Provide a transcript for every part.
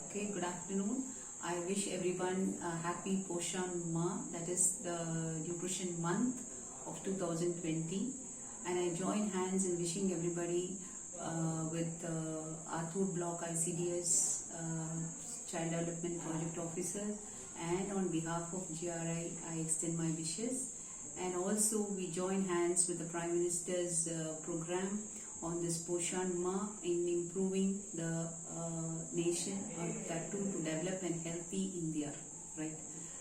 Okay, good afternoon. I wish everyone a happy Poshan Ma, that is the nutrition month of 2020. And I join hands in wishing everybody with Athur Block ICDS Child Development Project Officers, and on behalf of GRI, I extend my wishes. And also we join hands with the Prime Minister's program on this Poshan Ma in improving the nation, or that too to develop a healthy India, right?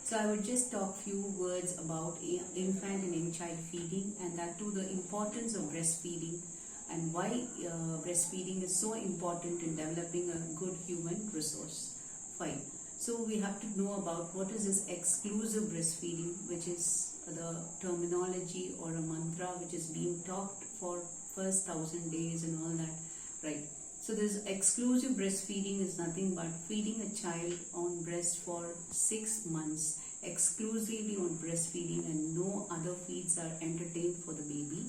So I would just talk few words about infant and young child feeding, and that too the importance of breastfeeding and why breastfeeding is so important in developing a good human resource. Fine. So we have to know about what is this exclusive breastfeeding, which is the terminology or a mantra which is being talked for first 1,000 days and all that, right? So this exclusive breastfeeding is nothing but feeding a child on breast for 6 months, exclusively on breastfeeding, and no other feeds are entertained for the baby,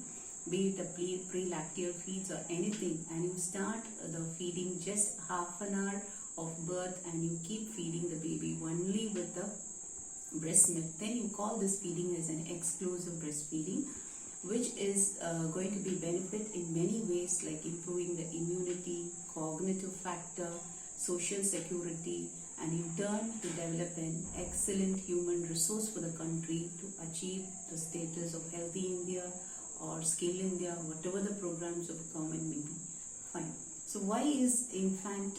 be it a pre-lacteal feeds or anything. And you start the feeding just half an hour of birth, and you keep feeding the baby only with the breast milk. Then you call this feeding as an exclusive breastfeeding, which is going to be benefit in many ways, like improving the immunity, cognitive factor, social security, and in turn to develop an excellent human resource for the country to achieve the status of healthy India or skill India, whatever the programs of government may be. Fine. So why is infant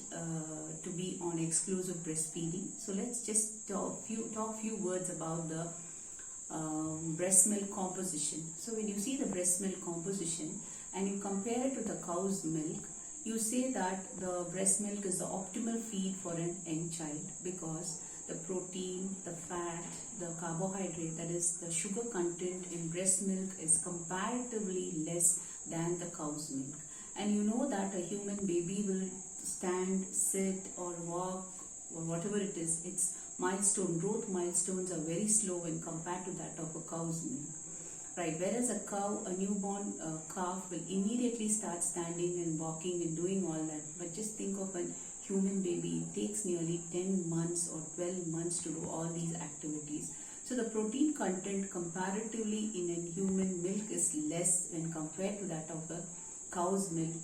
to be on exclusive breastfeeding? So let's just talk few words about the breast milk composition. So when you see the breast milk composition and you compare it to the cow's milk, you say that the breast milk is the optimal feed for an young child, because the protein, the fat, the carbohydrate, that is the sugar content in breast milk, is comparatively less than the cow's milk. And you know that a human baby will stand, sit or walk or whatever it is, its growth milestones are very slow when compared to that of a cow's milk, right? Whereas a newborn calf will immediately start standing and walking and doing all that. But just think of a human baby, it takes nearly 10 months or 12 months to do all these activities. So the protein content comparatively in a human milk is less when compared to that of a cow's milk.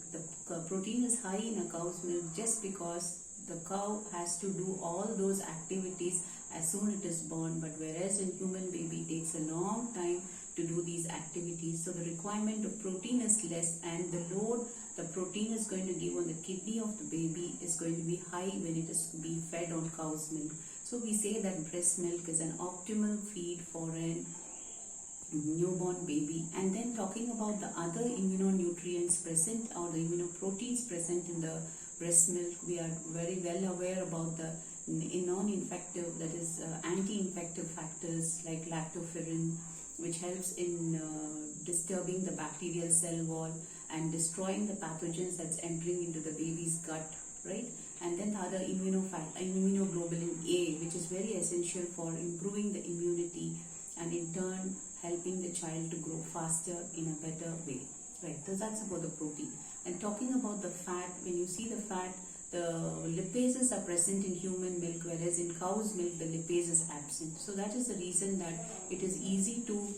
The protein is high in a cow's milk just because the cow has to do all those activities as soon it is born, but whereas in human baby takes a long time to do these activities. So the requirement of protein is less, and the load the protein is going to give on the kidney of the baby is going to be high when it is being fed on cow's milk. So we say that breast milk is an optimal feed for a newborn baby. And then talking about the other immunonutrients present, or the immunoproteins present in the breast milk, we are very well aware about the non-infective, that is anti-infective factors like lactoferrin, which helps in disturbing the bacterial cell wall and destroying the pathogens that's entering into the baby's gut, right? And then the other immunoglobulin A, which is very essential for improving the immunity and in turn helping the child to grow faster in a better way, right? So that's about the protein. And talking about the fat, when you see the fat, the lipases are present in human milk, whereas in cow's milk the lipase is absent. So that is the reason that it is easy to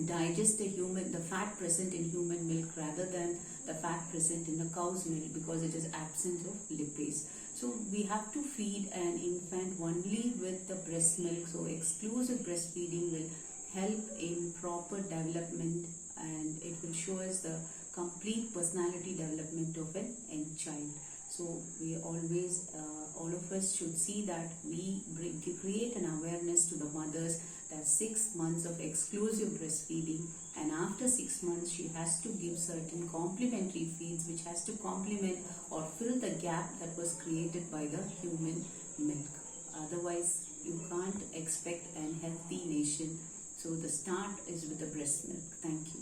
digest the fat present in human milk rather than the fat present in the cow's milk, because it is absent of lipase. So we have to feed an infant only with the breast milk. So exclusive breastfeeding will help in proper development, and it will show us the complete personality development of a young child. So we always, all of us should see that we create an awareness to the mothers that 6 months of exclusive breastfeeding, and after 6 months she has to give certain complementary feeds which has to complement or fill the gap that was created by the human milk. Otherwise you can't expect a healthy nation. So the start is with the breast milk. Thank you.